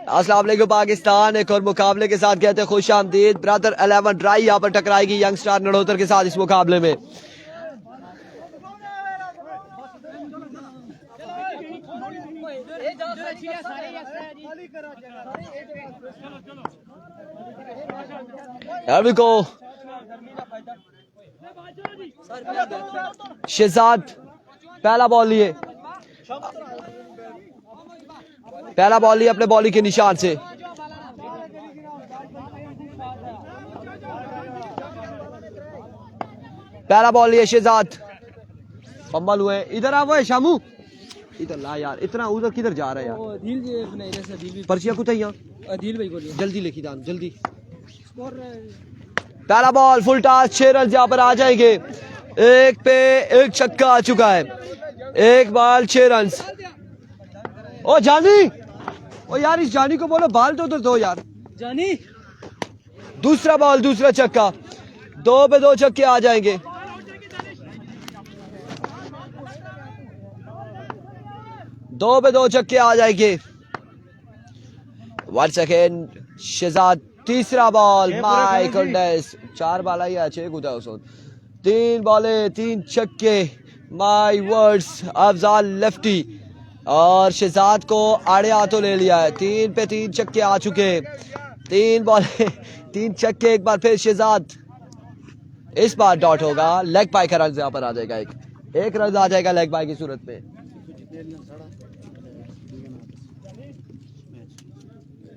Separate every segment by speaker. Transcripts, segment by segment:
Speaker 1: अस्सलाम वालेकुम पाकिस्तान, एक और मुकाबले के साथ कहते हैं खुश आमदीद। ब्रदर 11 ड्राई यहाँ पर टकराएगी यंग स्टार नड़ोतर के साथ इस मुकाबले में। शहजाद पहला बॉल लिए, पहला बॉल लिया अपने बॉलिंग के निशान से। पहला बॉल लिया शहजाद, फंबल हुए। इधर आ वो शामू, इधर ला यार, इतना उधर किधर जा रहा है यार। पर्चिया कुछ यहाँ जल्दी लेके जान जल्दी। पहला बॉल फुल टॉस, 6 रन यहाँ पर आ जाएंगे। एक पे एक छक्का आ चुका है, एक बॉल 6 रन। ओ जानी, ओ यार इस जानी को बोलो बाल तो उधर दो यार जानी। दूसरा बॉल दूसरा छक्का, 2 पे 2 छक्के आ जाएंगे। दो पे 2 छक्के आ जाएंगे। 1 सेकेंड शहजाद, तीसरा बॉल। माय गॉडनेस, 4 बाल आई अच्छे कुदा उसो, 3 बॉले 3 छक्के। माय वर्ड्स, अफजाल लेफ्टी और शहजाद को आड़े हाथों ले लिया है। 3 पे 3 छक्के आ चुके, 3 बॉले 3 छक्के। एक बार फिर शहजाद, इस बार डॉट होगा। लेग बाय का रन यहाँ पर आ जाएगा, एक रन आ जाएगा लेग बाय की सूरत में।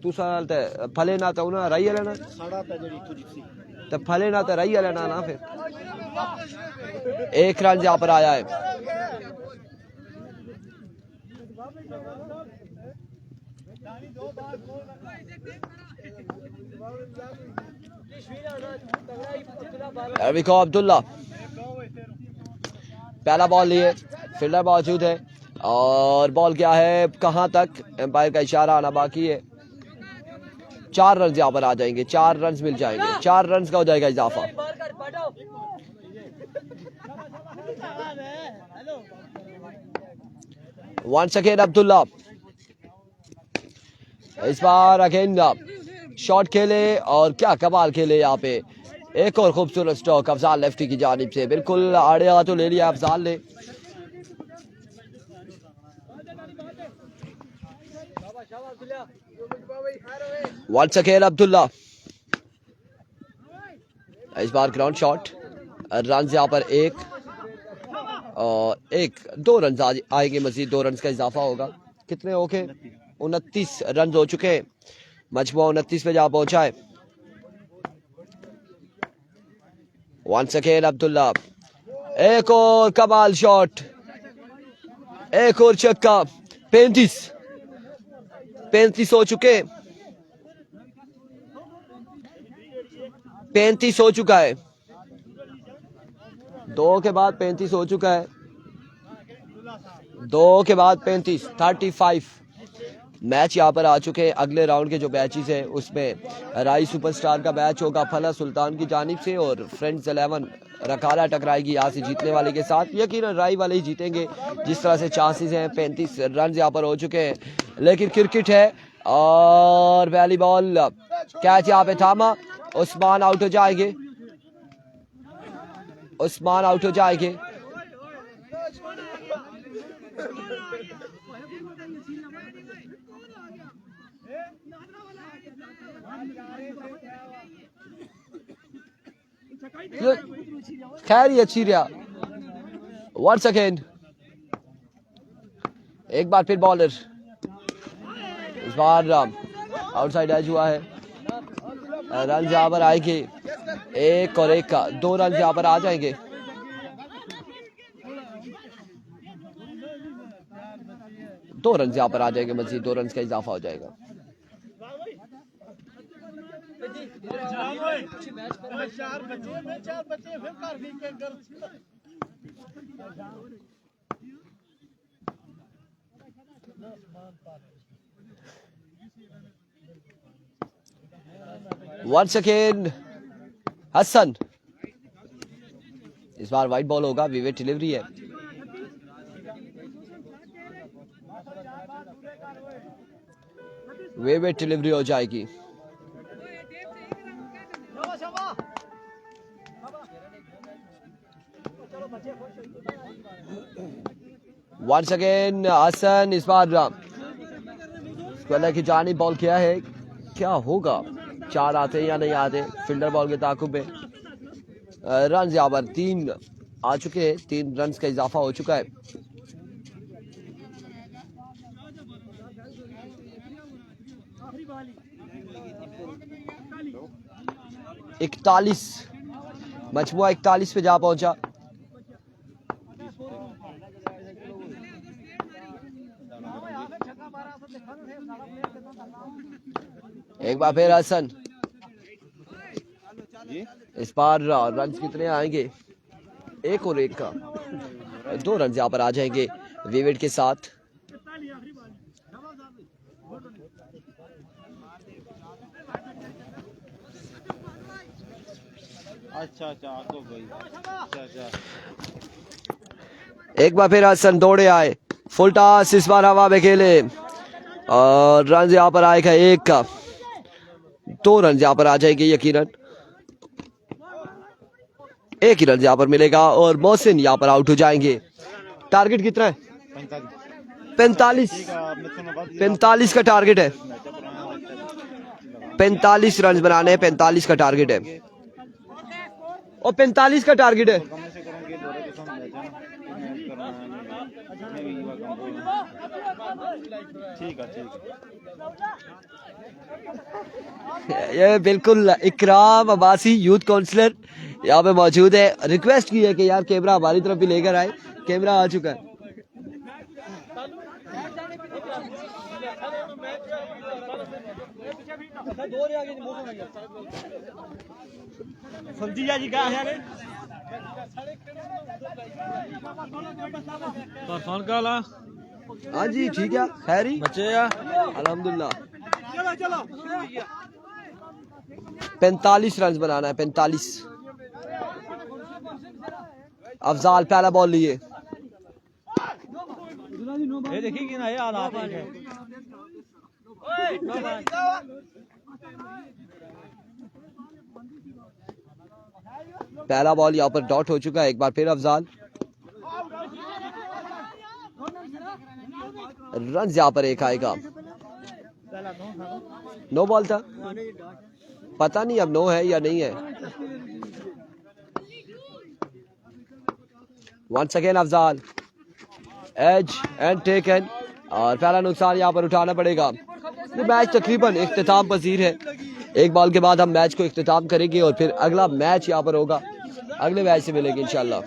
Speaker 1: तू सालते फले ना तो ना रही लेना तो फले ना तो रही लेना ना। फिर 1 रन यहाँ पर आया है। अब्दुल्ला पहला बॉल लिए, फील्डर मौजूद है और बॉल क्या है कहां तक, एम्पायर का इशारा आना बाकी है। 4 रन यहाँ पर आ जाएंगे, 4 रन मिल जाएंगे, 4 रन का हो जाएगा इजाफा। वंस अगेन अब्दुल्ला, इस बार अगेन शॉट खेले और क्या कमाल खेले यहाँ पे। एक और खूबसूरत स्ट्रोक अफजाल लेफ्टी की जानिब से, बिल्कुल आड़े हाथों ले लिया अफजाल ने। वंस अगेन अब्दुल्ला, इस बार ग्राउंड शॉट। रन यहाँ पर 1 और 2 रन आएंगे मजीद, 2 रन का इजाफा होगा। कितने हो गए? 29 रन हो चुके हैं, मजमुआ 29 पे जा पहुंचा है। वंस अगेन अब्दुल्ला, एक और कमाल शॉट, एक और छक्का। 35 हो चुके, 35 हो चुका है। 2 के बाद 35 हो चुका है, 2 के बाद 35 मैच यहाँ पर आ चुके हैं। अगले राउंड के जो मैचेस हैं उसमें राई सुपरस्टार का मैच होगा फला सुल्तान की जानिब से और फ्रेंड्स 11 रकाला टकराएगी यहाँ से जीतने वाले के साथ। यकीनन राई वाले ही जीतेंगे जिस तरह से चांसेस हैं। 35 रन यहाँ पर हो चुके हैं, लेकिन क्रिकेट है और वॉलीबॉल कैच यहाँ पे थामा। उस्मान आउट हो जाएंगे, उस्मान आउट हो जाएंगे। खैर ये अच्छी रहा। वंस अगेन, एक बार फिर बॉलर, इस बार आउटसाइड एज हुआ है। रन यहाँ पर आएंगे, 1 और 1 का 2 रन यहाँ पर आ जाएंगे। दो रन यहाँ पर आ जाएंगे, मजीद 2 रन का इजाफा हो जाएगा। वंस अगेन हसन, इस बार वाइट बॉल होगा, विवेट डिलीवरी है। वेवेट डिलीवरी हो जाएगी। वंस अगेन हसन, इस बार स्क्वायर की जानी बॉल किया है, क्या होगा, 4 आते या नहीं आते फील्डर बॉल के ताकुब में। रन यहाँ पर 3 आ चुके हैं, 3 रन का इजाफा हो चुका है। 41 मजमुआ 41 पे जा पहुंचा। एक बार फिर हसन, इस बार रन कितने आएंगे, 1 और 1 का 2 रन यहाँ पर आ जाएंगे विविड के साथ।
Speaker 2: अच्छा तो भाई अच्छा।
Speaker 1: एक बार फिर हसन दौड़े आए, फुल टॉस इस बार हवा में खेले और रन यहाँ पर आएगा 1 का, 2 रन यहाँ पर आ जाएंगे यकीनन, 1 ही रन यहाँ पर मिलेगा और मोहसिन यहाँ पर आउट हो जाएंगे। टारगेट कितना है? 45 का टारगेट है, 45 रन बनाने हैं, 45 का टारगेट है और 45 का टारगेट है। ये बिल्कुल इकराम अब्बासी यूथ काउंसलर यहाँ पे मौजूद है, रिक्वेस्ट की है कि यार कैमरा हमारी तरफ भी लेकर आए, कैमरा आ चुका है।
Speaker 2: जी का है
Speaker 1: हाँ जी ठीक है, खैरी
Speaker 2: बच्चे
Speaker 1: अल्हम्दुलिल्लाह। 45 रन बनाना है, 45। अफजाल पहला बॉल लिए,
Speaker 2: देखिए ना यार आते हैं।
Speaker 1: पहला बॉल यहाँ पर डॉट हो चुका है। एक बार फिर अफजाल, रन यहाँ पर 1 आएगा। नो बॉल था, पता नहीं अब नो है या नहीं है। वंस अगेन अफजाल, एज एंड टेकन और पहला नुकसान यहाँ पर उठाना पड़ेगा। ये मैच तकरीबन इख्तिताम पजीर है, एक बॉल के बाद हम मैच को इख्तिताम करेंगे और फिर अगला मैच यहाँ पर होगा, अगले मैच से मिलेंगे इंशाल्लाह।